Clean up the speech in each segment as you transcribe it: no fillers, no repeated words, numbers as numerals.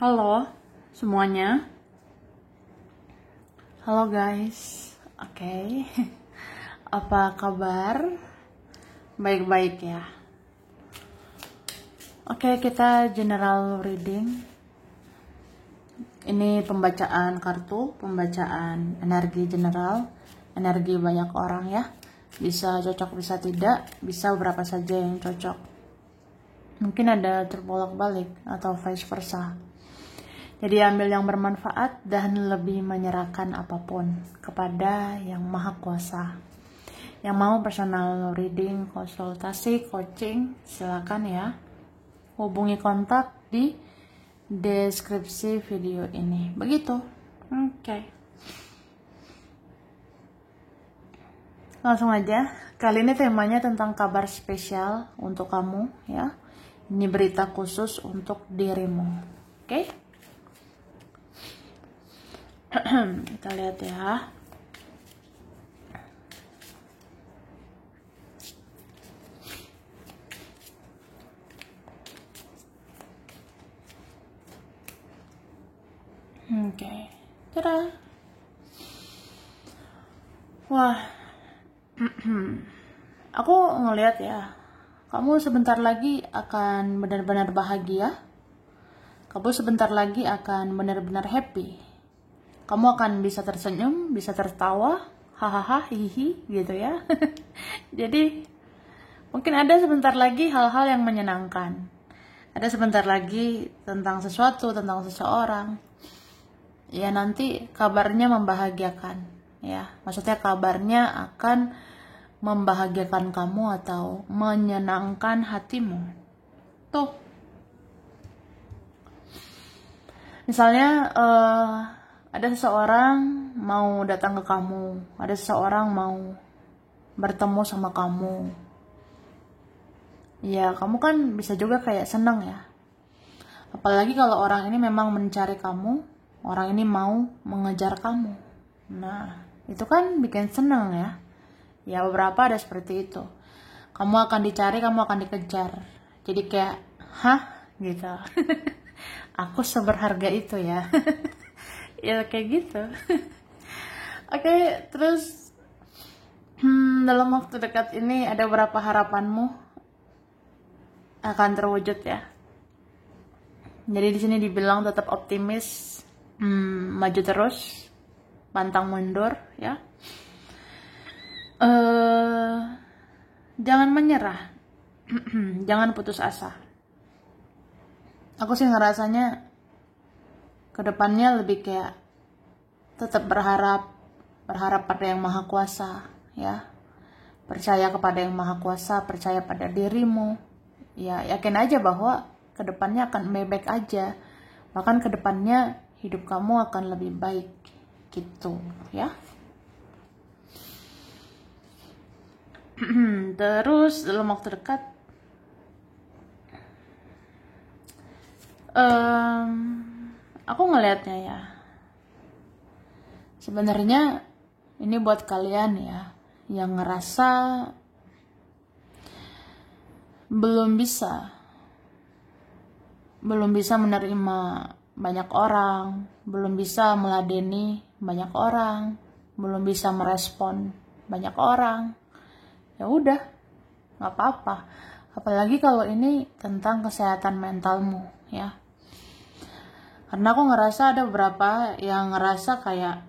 Halo semuanya. Halo guys. Oke. Apa kabar? Baik-baik ya. Oke, kita general reading. Ini pembacaan kartu, pembacaan energi general, energi banyak orang ya. Bisa cocok, bisa tidak, bisa berapa saja yang cocok. Mungkin ada terbolak-balik atau vice versa. Jadi ambil yang bermanfaat dan lebih menyerahkan apapun kepada yang maha kuasa. Yang mau personal reading, konsultasi, coaching, silakan ya. Hubungi kontak di deskripsi video ini. Begitu. Oke. Langsung aja. Kali ini temanya tentang kabar spesial untuk kamu ya. Ini berita khusus untuk dirimu. Oke? Kita lihat ya. Oke. Tada. Wah. Aku ngelihat ya. Kamu sebentar lagi akan benar-benar bahagia. Kamu sebentar lagi akan benar-benar happy. Kamu akan bisa tersenyum, bisa tertawa, hahaha, hihi, gitu ya. Jadi, mungkin ada sebentar lagi hal-hal yang menyenangkan. Ada sebentar lagi tentang sesuatu, tentang seseorang. Ya, nanti kabarnya membahagiakan. Ya, maksudnya kabarnya akan membahagiakan kamu atau menyenangkan hatimu. Tuh. Misalnya, ada seseorang mau datang ke kamu, ada seseorang mau bertemu sama kamu. Ya, kamu kan bisa juga kayak senang ya. Apalagi kalau orang ini memang mencari kamu, orang ini mau mengejar kamu. Nah, itu kan bikin senang ya. Ya, beberapa ada seperti itu. Kamu akan dicari, kamu akan dikejar. Jadi kayak, hah? Gitu. Aku seberharga itu ya. Ya kayak gitu. Oke, terus dalam waktu dekat ini ada berapa harapanmu akan terwujud ya. Jadi di sini dibilang tetap optimis, maju terus, pantang mundur ya. Jangan menyerah, jangan putus asa. Aku sih ngerasanya kedepannya lebih kayak tetap berharap pada yang maha kuasa ya, percaya kepada yang maha kuasa, percaya pada dirimu ya, yakin aja bahwa kedepannya akan baik-baik aja, bahkan kedepannya hidup kamu akan lebih baik gitu ya. Terus dalam waktu dekat aku ngelihatnya ya, sebenarnya ini buat kalian ya yang ngerasa belum bisa menerima banyak orang, belum bisa meladeni banyak orang, belum bisa merespon banyak orang. Ya udah, nggak apa-apa. Apalagi kalau ini tentang kesehatan mentalmu ya. Karena aku ngerasa ada beberapa yang ngerasa kayak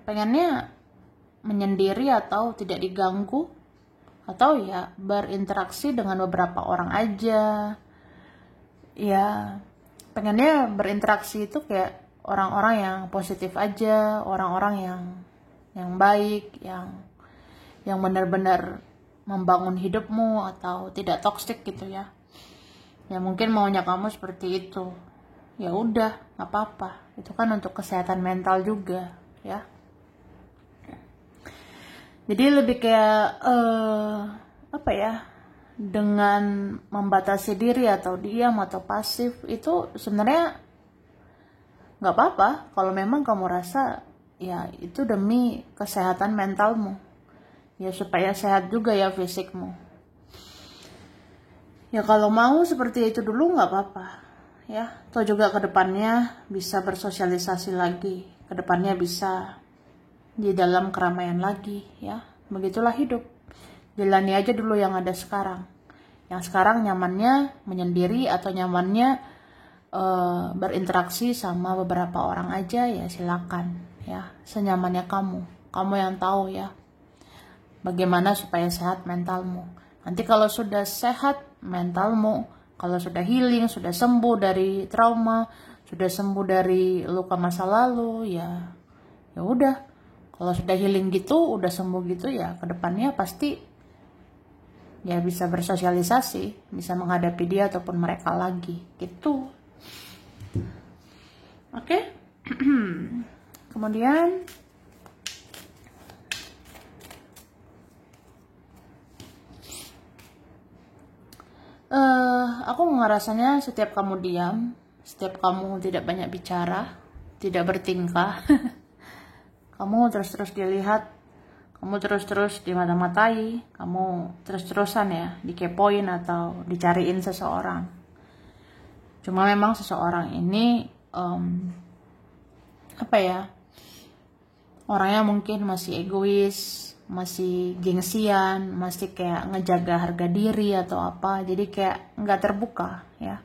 pengennya menyendiri atau tidak diganggu, atau ya berinteraksi dengan beberapa orang aja. Ya, pengennya berinteraksi itu kayak orang-orang yang positif aja, orang-orang yang baik, yang benar-benar membangun hidupmu atau tidak toksik gitu ya. Ya mungkin maunya kamu seperti itu. Ya udah, nggak apa-apa. Itu kan untuk kesehatan mental juga ya. Jadi lebih kayak apa ya, dengan membatasi diri atau diam atau pasif itu sebenarnya nggak apa-apa kalau memang kamu rasa ya itu demi kesehatan mentalmu ya, supaya sehat juga ya fisikmu. Ya kalau mau seperti itu dulu nggak apa-apa ya, atau juga kedepannya bisa bersosialisasi lagi, kedepannya bisa di dalam keramaian lagi, ya. Begitulah hidup. Jalani aja dulu yang ada sekarang. Yang sekarang nyamannya menyendiri atau nyamannya berinteraksi sama beberapa orang aja, ya silakan, ya, senyamannya kamu yang tahu, ya, bagaimana supaya sehat mentalmu. Nanti kalau sudah sehat mentalmu, kalau sudah healing, sudah sembuh dari trauma, sudah sembuh dari luka masa lalu, ya udah. Kalau sudah healing gitu, udah sembuh gitu, ya kedepannya pasti ya bisa bersosialisasi, bisa menghadapi dia ataupun mereka lagi, gitu. Oke. Kemudian aku ngerasanya setiap kamu diam, setiap kamu tidak banyak bicara, tidak bertingkah, kamu terus-terus dilihat, kamu terus-terus dimata-matai, kamu terus-terusan ya dikepoin atau dicariin seseorang. Cuma memang seseorang ini orangnya mungkin masih egois, masih gengsian, masih kayak ngejaga harga diri atau apa, jadi kayak nggak terbuka, ya.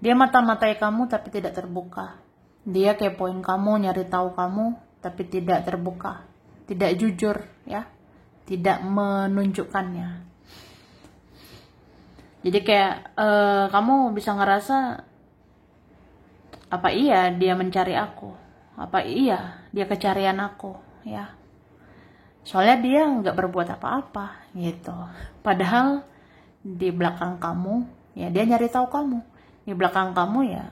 Dia mata-matai kamu tapi tidak terbuka, dia kepoin kamu, nyari tahu kamu tapi tidak terbuka, tidak jujur, ya, tidak menunjukkannya. Jadi kayak kamu bisa ngerasa, apa iya dia mencari aku, apa iya dia kecarian aku, ya. Soalnya dia nggak berbuat apa-apa gitu. Padahal di belakang kamu, ya dia nyari tahu kamu. Di belakang kamu ya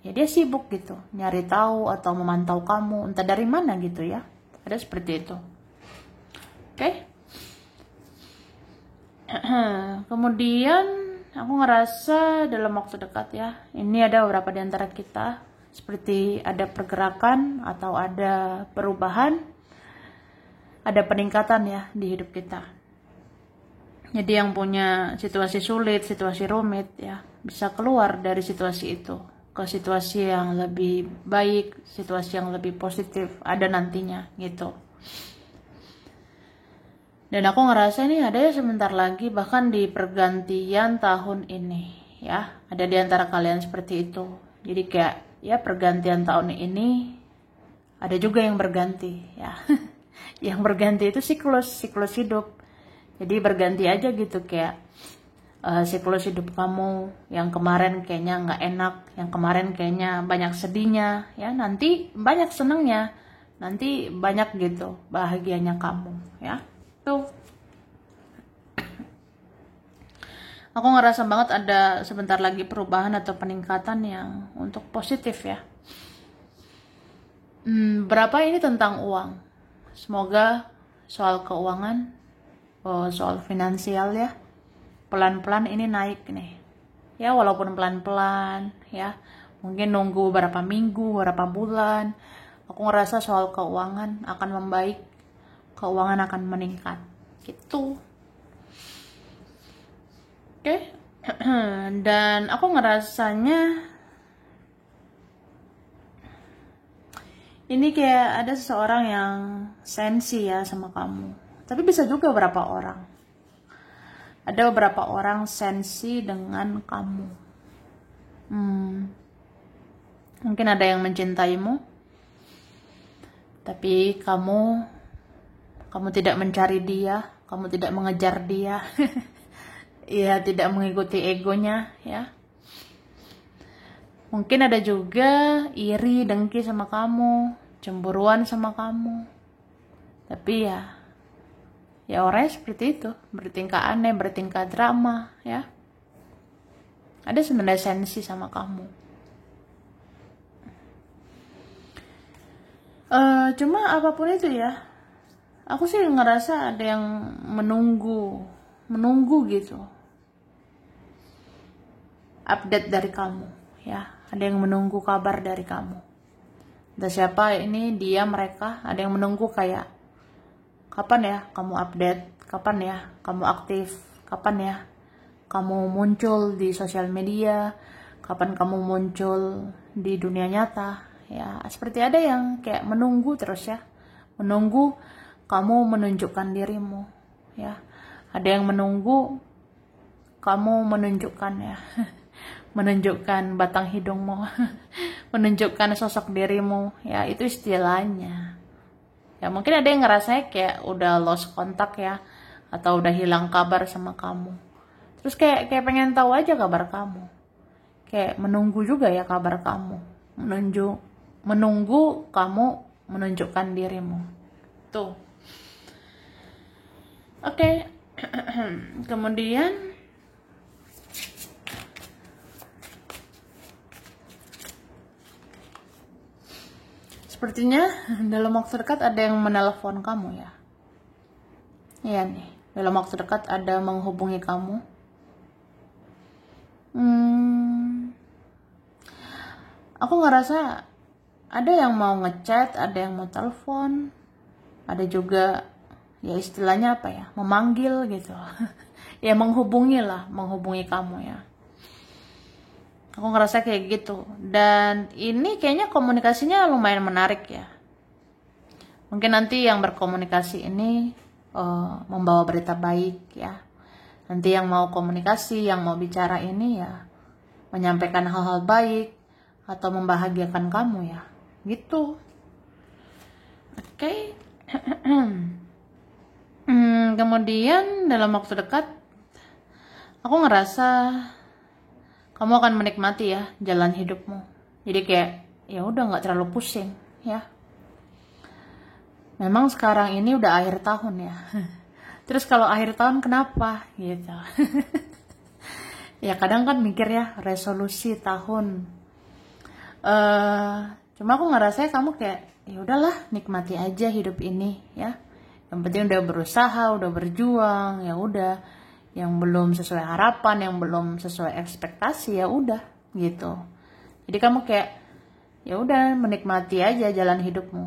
dia sibuk gitu, nyari tahu atau memantau kamu, entah dari mana gitu, ya. Ada seperti itu. Oke. Kemudian aku ngerasa dalam waktu dekat, ya, ini ada beberapa di antara kita seperti ada pergerakan atau ada perubahan, ada peningkatan, ya, di hidup kita. Jadi yang punya situasi sulit, situasi rumit, ya, bisa keluar dari situasi itu ke situasi yang lebih baik, situasi yang lebih positif ada nantinya gitu. Dan aku ngerasa ini ada ya sebentar lagi, bahkan di pergantian tahun ini, ya, ada di antara kalian seperti itu. Jadi kayak ya pergantian tahun ini ada juga yang berganti, ya. Yang berganti itu siklus hidup. Jadi berganti aja gitu, kayak siklus hidup kamu yang kemarin kayaknya nggak enak, yang kemarin kayaknya banyak sedihnya, ya, nanti banyak senengnya, nanti banyak gitu bahagianya kamu, ya. Tuh, aku ngerasa banget ada sebentar lagi perubahan atau peningkatan yang untuk positif, ya. Berapa ini tentang uang, semoga soal keuangan, soal finansial, ya, pelan-pelan ini naik nih, ya, walaupun pelan-pelan, ya, mungkin nunggu berapa minggu, berapa bulan. Aku ngerasa soal keuangan akan membaik, keuangan akan meningkat gitu. Oke. Dan aku ngerasanya ini kayak ada seseorang yang sensi, ya, sama kamu, tapi bisa juga beberapa orang. Ada beberapa orang sensi dengan kamu. Mungkin ada yang mencintaimu, tapi kamu tidak mencari dia, kamu tidak mengejar dia. Ya, tidak mengikuti egonya, ya. Mungkin ada juga iri, dengki sama kamu, cemburuan sama kamu. Tapi ya orangnya seperti itu, bertingkah aneh, bertingkah drama, ya. Ada sebenarnya sensi sama kamu. Cuma apapun itu, ya, aku sih ngerasa ada yang menunggu gitu update dari kamu, ya. Ada yang menunggu kabar dari kamu. Entah siapa ini, dia, mereka, ada yang menunggu kayak kapan ya kamu update, kapan ya kamu aktif, kapan ya kamu muncul di sosial media, kapan kamu muncul di dunia nyata. Ya, seperti ada yang kayak menunggu terus ya. Menunggu kamu menunjukkan dirimu, ya. Ada yang menunggu kamu menunjukkan ya. Menunjukkan batang hidungmu. Menunjukkan sosok dirimu, ya, itu istilahnya. Ya, mungkin ada yang ngerasanya kayak udah lost kontak ya, atau udah hilang kabar sama kamu. Terus kayak pengen tahu aja kabar kamu. Kayak menunggu juga ya kabar kamu. Menunggu kamu menunjukkan dirimu. Tuh. Oke. Kemudian sepertinya dalam waktu dekat ada yang menelpon kamu ya. Iya nih, dalam waktu dekat ada menghubungi kamu. Aku ngerasa ada yang mau ngechat, ada yang mau telepon, ada juga ya istilahnya apa ya, memanggil gitu. Ya menghubungi kamu ya. Aku ngerasa kayak gitu. Dan ini kayaknya komunikasinya lumayan menarik ya. Mungkin nanti yang berkomunikasi ini membawa berita baik ya. Nanti yang mau komunikasi, yang mau bicara ini ya menyampaikan hal-hal baik atau membahagiakan kamu ya. Gitu. Oke. Kemudian dalam waktu dekat aku ngerasa kamu akan menikmati ya jalan hidupmu. Jadi kayak ya udah nggak terlalu pusing ya. Memang sekarang ini udah akhir tahun ya. Terus kalau akhir tahun kenapa gitu? Ya kadang kan mikir ya resolusi tahun. Cuma aku ngerasa kamu kayak ya udahlah nikmati aja hidup ini ya. Yang penting udah berusaha, udah berjuang, ya udah. Yang belum sesuai harapan, yang belum sesuai ekspektasi ya udah gitu. Jadi kamu kayak ya udah menikmati aja jalan hidupmu.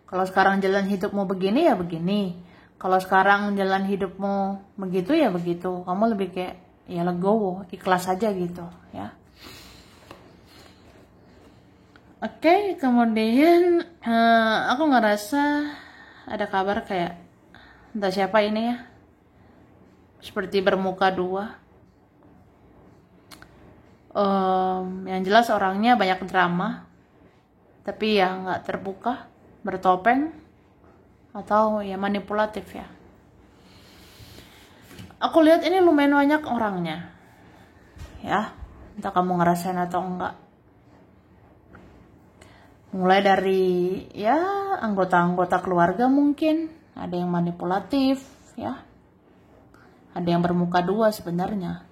Kalau sekarang jalan hidupmu begini ya begini. Kalau sekarang jalan hidupmu begitu ya begitu. Kamu lebih kayak ya legowo, ikhlas aja gitu ya. Oke, kemudian aku ngerasa ada kabar kayak entah siapa ini ya. Seperti bermuka dua. Yang jelas orangnya banyak drama, tapi ya nggak terbuka, bertopeng atau ya manipulatif ya. Aku lihat ini lumayan banyak orangnya, ya. Entah kamu ngerasain atau enggak. Mulai dari ya anggota-anggota keluarga mungkin ada yang manipulatif, ya. Ada yang bermuka dua sebenarnya.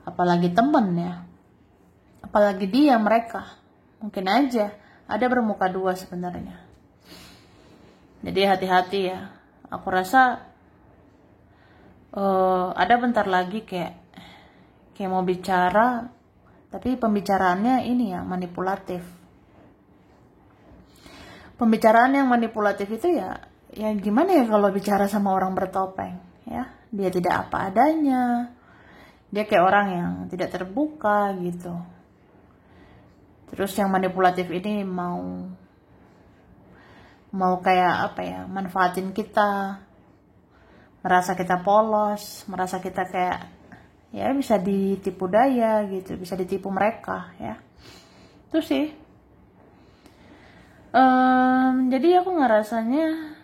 Apalagi temen ya. Apalagi dia mereka. Mungkin aja ada bermuka dua sebenarnya. Jadi hati-hati ya. Aku rasa ada bentar lagi kayak mau bicara, tapi pembicaraannya ini ya manipulatif. Pembicaraan yang manipulatif itu ya gimana ya kalau bicara sama orang bertopeng ya. Dia tidak apa adanya. Dia kayak orang yang tidak terbuka gitu. Terus yang manipulatif ini mau kayak apa ya, manfaatin kita. Merasa kita polos, merasa kita kayak ya bisa ditipu daya gitu, bisa ditipu mereka ya. Itu sih. Jadi aku ngerasanya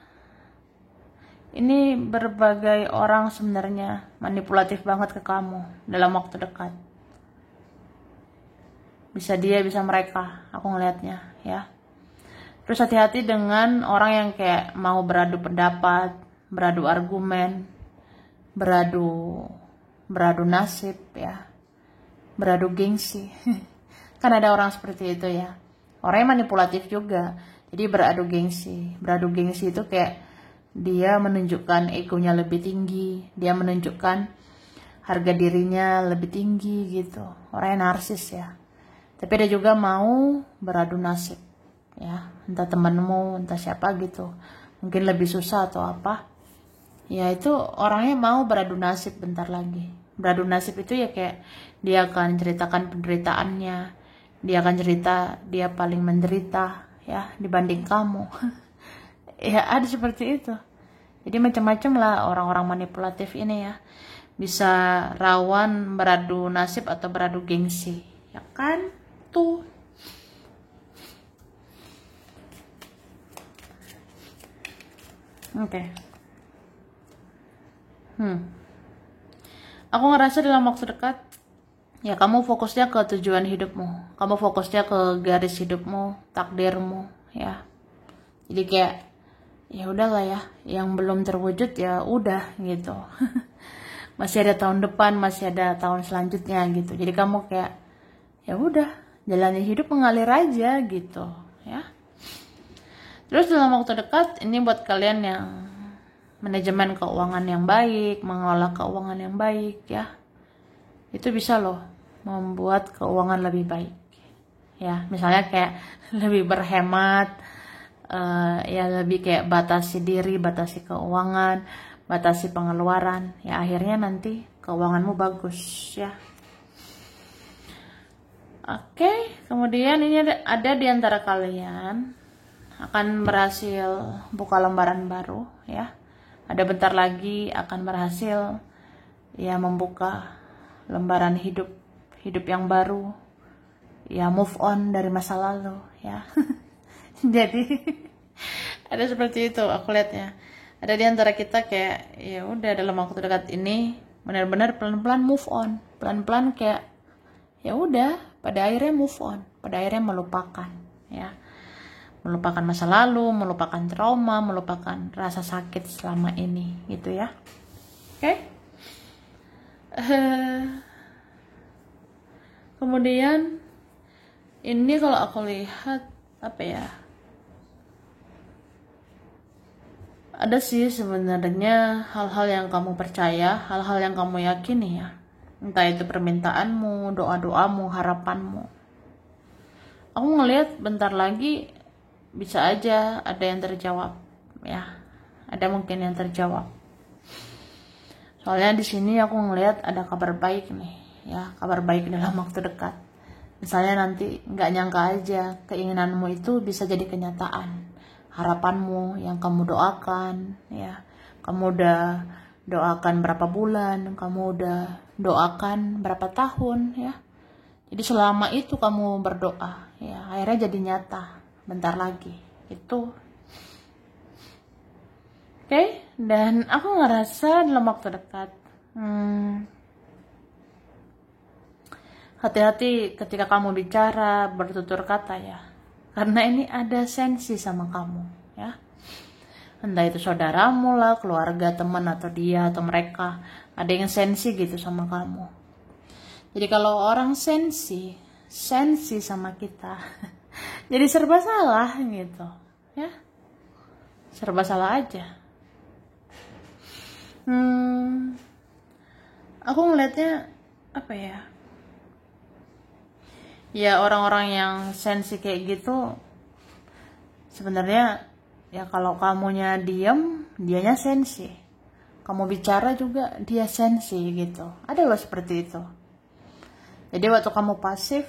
ini berbagai orang sebenarnya manipulatif banget ke kamu dalam waktu dekat. Bisa dia, bisa mereka, aku ngelihatnya ya. Terus hati-hati dengan orang yang kayak mau beradu pendapat, beradu argumen, beradu nasib ya, beradu gengsi. Kan ada orang seperti itu ya. Orangnya manipulatif juga. Jadi beradu gengsi. Beradu gengsi itu kayak dia menunjukkan egonya lebih tinggi, dia menunjukkan harga dirinya lebih tinggi gitu. Orangnya narsis ya. Tapi ada juga mau beradu nasib ya, entah temanmu, entah siapa gitu. Mungkin lebih susah atau apa. Ya itu orangnya mau beradu nasib bentar lagi. beradu nasib itu ya kayak dia akan ceritakan penderitaannya, dia akan cerita dia paling menderita ya dibanding kamu. Ya ada seperti itu. Jadi macam-macam lah orang-orang manipulatif ini ya, bisa rawan beradu nasib atau beradu gengsi, ya kan tuh. Oke. Aku ngerasa dalam waktu dekat ya kamu fokusnya ke tujuan hidupmu, kamu fokusnya ke garis hidupmu, takdirmu ya. Jadi kayak ya udahlah ya, yang belum terwujud ya udah gitu. Masih ada tahun depan, masih ada tahun selanjutnya gitu. Jadi kamu kayak ya udah, jalani hidup mengalir aja gitu ya. Terus dalam waktu dekat ini buat kalian yang manajemen keuangan yang baik, mengelola keuangan yang baik ya, itu bisa loh membuat keuangan lebih baik ya. Misalnya kayak lebih berhemat, ya lebih kayak batasi diri, batasi keuangan, batasi pengeluaran ya, akhirnya nanti keuanganmu bagus ya. Oke, kemudian ini ada di antara kalian akan berhasil buka lembaran baru ya. Ada bentar lagi akan berhasil ya membuka lembaran hidup yang baru ya, move on dari masa lalu ya. Jadi ada seperti itu aku lihatnya. Ada di antara kita kayak ya udah dalam waktu dekat ini benar-benar pelan-pelan move on, pelan-pelan kayak ya udah pada akhirnya move on, pada akhirnya melupakan ya. Melupakan masa lalu, melupakan trauma, melupakan rasa sakit selama ini gitu ya. Oke. Kemudian ini kalau aku lihat apa ya, ada sih sebenarnya hal-hal yang kamu percaya, hal-hal yang kamu yakini ya, entah itu permintaanmu, doa-doamu, harapanmu. Aku ngelihat bentar lagi bisa aja ada yang terjawab ya, ada mungkin yang terjawab. Soalnya di sini aku ngelihat ada kabar baik nih ya, kabar baik dalam waktu dekat. Misalnya nanti nggak nyangka aja keinginanmu itu bisa jadi kenyataan, harapanmu yang kamu doakan ya, kamu udah doakan berapa bulan, kamu udah doakan berapa tahun ya. Jadi selama itu kamu berdoa ya, akhirnya jadi nyata bentar lagi itu. Oke, dan aku ngerasa dalam waktu dekat hati-hati ketika kamu bicara, bertutur kata ya, karena ini ada sensi sama kamu ya. Entah itu saudaramu lah, keluarga, teman, atau dia atau mereka, ada yang sensi gitu sama kamu. Jadi kalau orang sensi sama kita jadi serba salah gitu ya, serba salah aja. Aku ngelihatnya apa ya, ya orang-orang yang sensi kayak gitu sebenarnya ya, kalau kamunya diem dianya sensi, kamu bicara juga dia sensi gitu, ada loh seperti itu. Jadi waktu kamu pasif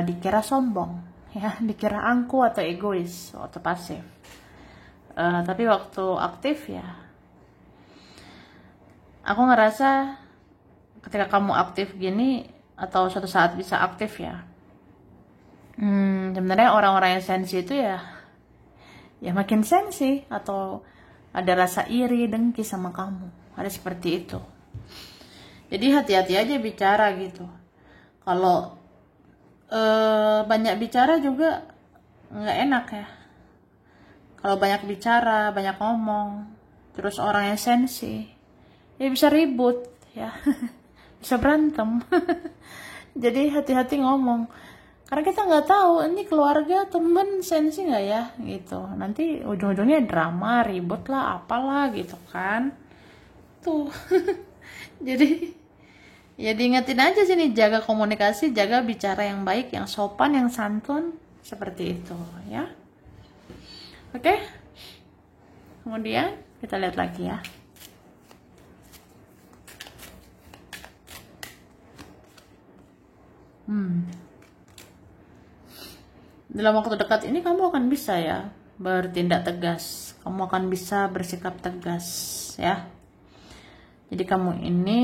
dikira sombong ya, dikira angku atau egois waktu pasif. Tapi waktu aktif ya, aku ngerasa ketika kamu aktif gini atau suatu saat bisa aktif ya, sebenarnya orang-orang yang sensi itu ya makin sensi, atau ada rasa iri, dengki sama kamu, ada seperti itu. Jadi hati-hati aja bicara gitu. Kalau banyak bicara juga nggak enak ya. Kalau banyak bicara, banyak ngomong, terus orang yang sensi, ya bisa ribut ya, bisa berantem. Jadi hati-hati ngomong, karena kita nggak tahu ini keluarga, temen sensi nggak ya gitu. Nanti ujung-ujungnya drama, ribut lah, apalah gitu kan. Tuh. Jadi ya diingetin aja sini, jaga komunikasi, jaga bicara yang baik, yang sopan, yang santun, seperti itu ya. Oke. Kemudian kita lihat lagi ya. Dalam waktu dekat ini kamu akan bisa ya bertindak tegas, kamu akan bisa bersikap tegas ya. Jadi kamu ini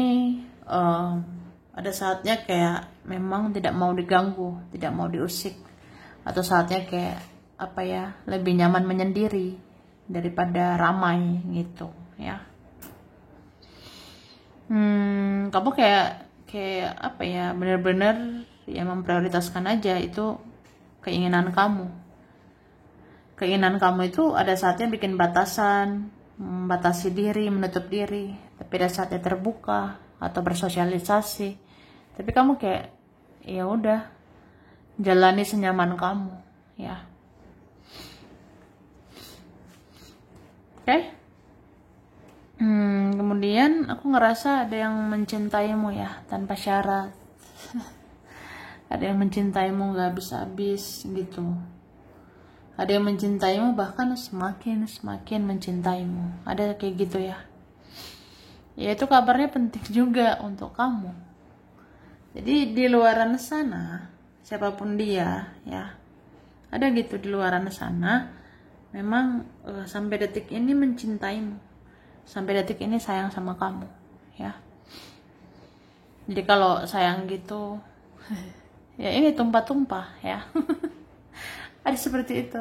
ada saatnya kayak memang tidak mau diganggu, tidak mau diusik, atau saatnya kayak apa ya, lebih nyaman menyendiri daripada ramai gitu ya. Kamu kayak apa ya, bener-bener ya memprioritaskan aja itu keinginan kamu. Keinginan kamu itu ada saatnya bikin batasan, membatasi diri, menutup diri, tapi ada saatnya terbuka atau bersosialisasi. Tapi kamu kayak ya udah, jalani senyaman kamu ya. Oke? Kemudian aku ngerasa ada yang mencintaimu ya tanpa syarat. Ada yang mencintaimu gak habis-habis gitu. Ada yang mencintaimu bahkan semakin mencintaimu. Ada kayak gitu ya. Ya itu kabarnya penting juga untuk kamu. Jadi di luaran sana, siapapun dia ya, ada gitu di luaran sana, memang sampai detik ini mencintaimu. Sampai detik ini sayang sama kamu ya. Jadi kalau sayang gitu ya ini tumpah-tumpah ya. Ada seperti itu.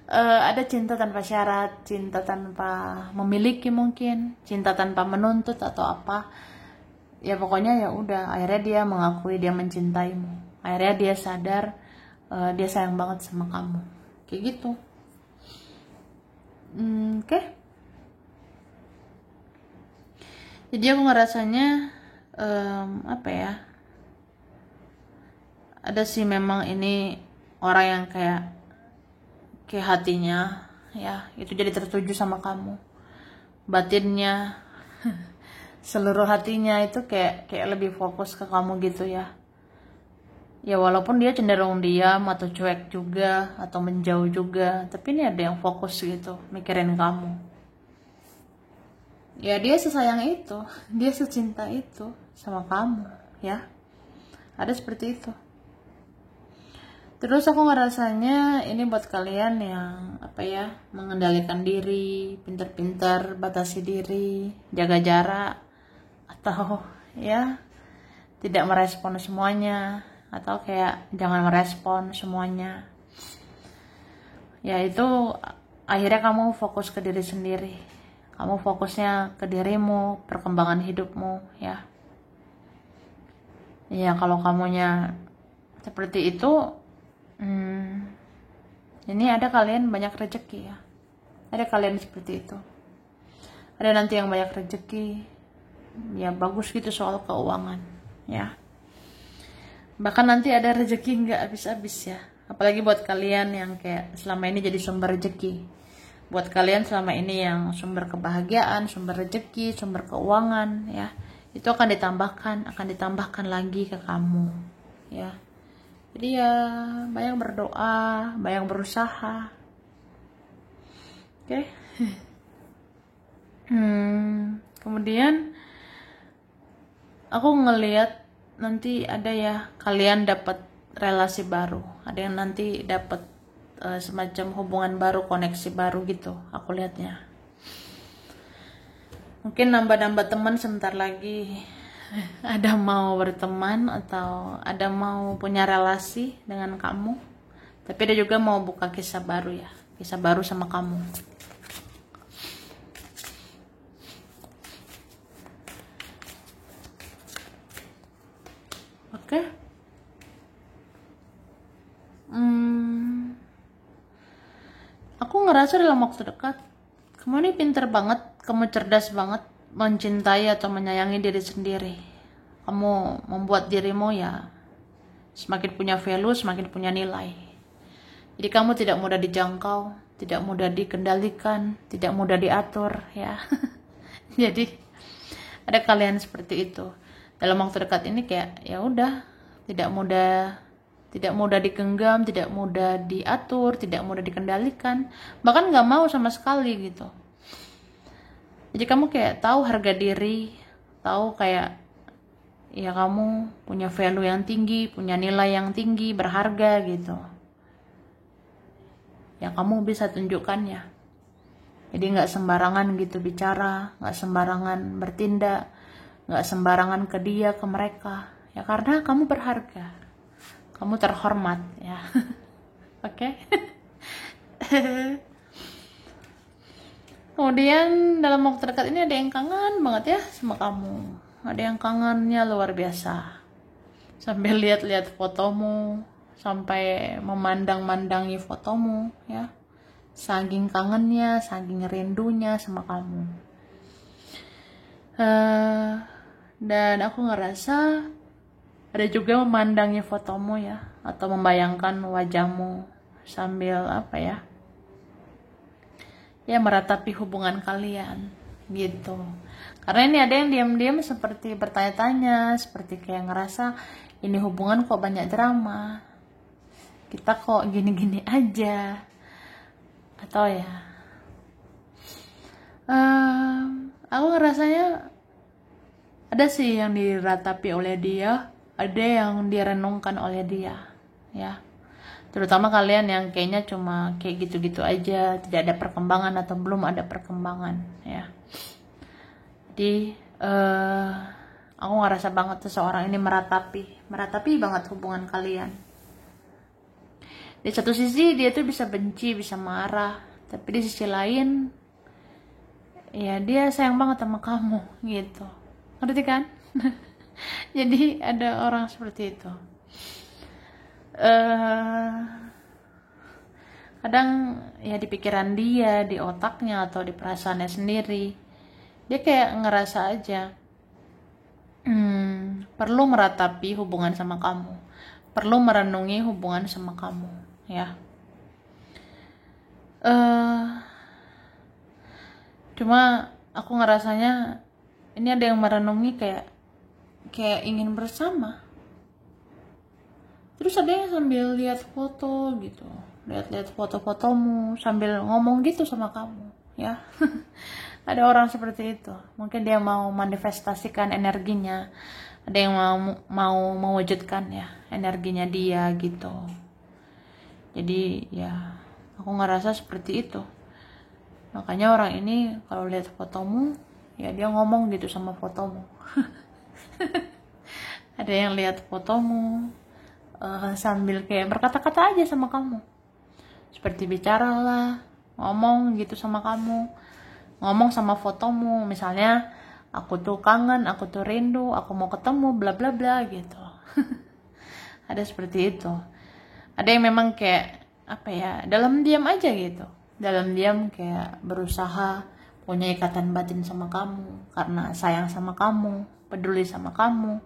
Ada cinta tanpa syarat, cinta tanpa memiliki mungkin, cinta tanpa menuntut atau apa. Ya pokoknya ya udah, akhirnya dia mengakui dia mencintaimu. Akhirnya dia sadar dia sayang banget sama kamu. Kayak gitu. Oke. Jadi aku ngerasanya apa ya, ada sih memang ini orang yang kayak hatinya ya itu jadi tertuju sama kamu, batinnya seluruh hatinya itu kayak lebih fokus ke kamu gitu ya. Ya walaupun dia cenderung diam atau cuek juga atau menjauh juga, tapi ini ada yang fokus gitu mikirin kamu. Ya dia sesayang itu, dia secinta itu sama kamu ya. Ada seperti itu. Terus aku ngerasanya ini buat kalian yang apa ya, mengendalikan diri, pintar-pintar batasi diri, jaga jarak, atau ya tidak merespon semuanya, atau kayak jangan merespon semuanya. Ya itu akhirnya kamu fokus ke diri sendiri. Kamu fokusnya ke dirimu, perkembangan hidupmu ya. Ya kalau kamunya seperti itu, ini ada kalian banyak rezeki ya. Ada kalian seperti itu. Ada nanti yang banyak rezeki, ya bagus gitu soal keuangan ya. Bahkan nanti ada rezeki nggak habis-habis ya. Apalagi buat kalian yang kayak selama ini jadi sumber rezeki. Buat kalian selama ini yang sumber kebahagiaan, sumber rezeki, sumber keuangan ya, itu akan ditambahkan lagi ke kamu ya. Jadi ya banyak berdoa, banyak berusaha. Oke. Kemudian aku ngelihat nanti ada ya kalian dapat relasi baru, ada yang nanti dapat semacam hubungan baru, koneksi baru gitu aku lihatnya. Mungkin nambah-nambah teman sebentar lagi. Ada mau berteman atau ada mau punya relasi dengan kamu, tapi ada juga mau buka kisah baru ya, kisah baru sama kamu. Oke. Aku ngerasa dalam waktu dekat kamu ini pinter banget, kamu cerdas banget mencintai atau menyayangi diri sendiri. Kamu membuat dirimu ya semakin punya value, semakin punya nilai. Jadi kamu tidak mudah dijangkau, tidak mudah dikendalikan, tidak mudah diatur ya. Jadi ada kalian seperti itu. Dalam waktu dekat ini kayak ya udah, tidak mudah digenggam, tidak mudah diatur, tidak mudah dikendalikan, bahkan nggak mau sama sekali gitu. Jadi kamu kayak tahu harga diri, tahu kayak ya kamu punya value yang tinggi, punya nilai yang tinggi, berharga gitu. Ya kamu bisa tunjukkannya. Jadi nggak sembarangan gitu bicara, nggak sembarangan bertindak, nggak sembarangan ke dia, ke mereka. Ya karena kamu berharga, kamu terhormat ya. Oke. Kemudian dalam waktu dekat ini ada yang kangen banget ya sama kamu. Ada yang kangennya luar biasa. Sambil lihat-lihat fotomu, sampai memandang-mandangi fotomu ya. Saking kangennya, saking rindunya sama kamu. Dan aku ngerasa ada juga memandangi fotomu ya, atau membayangkan wajahmu sambil apa ya, ya meratapi hubungan kalian gitu. Karena ini ada yang diam-diam seperti bertanya-tanya, seperti kayak ngerasa ini hubungan kok banyak drama, kita kok gini-gini aja, atau ya aku ngerasanya ada sih yang diratapi oleh dia, ada yang direnungkan oleh dia ya. Terutama kalian yang kayaknya cuma kayak gitu-gitu aja, tidak ada perkembangan atau belum ada perkembangan ya. Jadi aku ngerasa banget seseorang ini meratapi banget hubungan kalian. Di satu sisi dia tuh bisa benci, bisa marah, tapi di sisi lain ya dia sayang banget sama kamu gitu. Ngerti kan? Jadi ada orang seperti itu. Kadang ya di pikiran dia, di otaknya atau di perasaannya sendiri, dia kayak ngerasa aja perlu meratapi hubungan sama kamu, perlu merenungi hubungan sama kamu ya. Cuma aku ngerasanya ini ada yang merenungi kayak ingin bersama. Terus ada yang sambil lihat foto gitu, lihat foto-fotomu sambil ngomong gitu sama kamu ya. Ada orang seperti itu, mungkin dia mau manifestasikan energinya, ada yang mau mewujudkan ya energinya dia gitu. Jadi ya aku ngerasa seperti itu. Makanya orang ini kalau lihat fotomu ya dia ngomong gitu sama fotomu. Ada yang lihat fotomu sambil kayak berkata-kata aja sama kamu, seperti bicara lah, ngomong gitu sama kamu, ngomong sama fotomu, misalnya aku tuh kangen, aku tuh rindu, aku mau ketemu, bla bla bla gitu. Ada seperti itu. Ada yang memang kayak apa ya, dalam diam aja gitu, dalam diam kayak berusaha punya ikatan batin sama kamu karena sayang sama kamu, peduli sama kamu,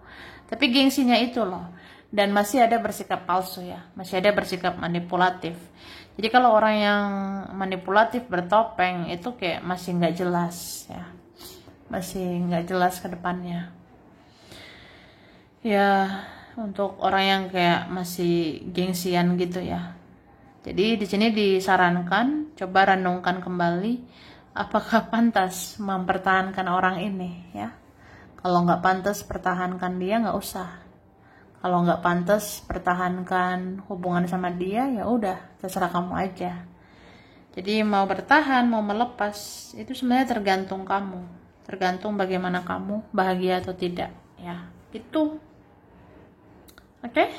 tapi gengsinya itu loh. Dan masih ada bersikap palsu ya, masih ada bersikap manipulatif. Jadi kalau orang yang manipulatif bertopeng itu kayak masih nggak jelas ya, masih nggak jelas ke depannya ya. Untuk orang yang kayak masih gengsian gitu ya, jadi di sini disarankan coba renungkan kembali apakah pantas mempertahankan orang ini ya. Kalau nggak pantas pertahankan dia, nggak usah. Kalau nggak pantas pertahankan hubungan sama dia, ya udah terserah kamu aja. Jadi mau bertahan, mau melepas, itu sebenarnya tergantung kamu, tergantung bagaimana kamu bahagia atau tidak ya. Itu oke.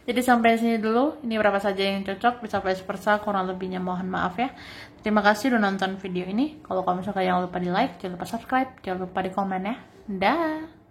Jadi sampai sini dulu. Ini berapa saja yang cocok, bisa vice versa, kurang lebihnya mohon maaf ya. Terima kasih udah nonton video ini. Kalau kamu suka jangan lupa di like, jangan lupa subscribe, jangan lupa di komen ya. Dah.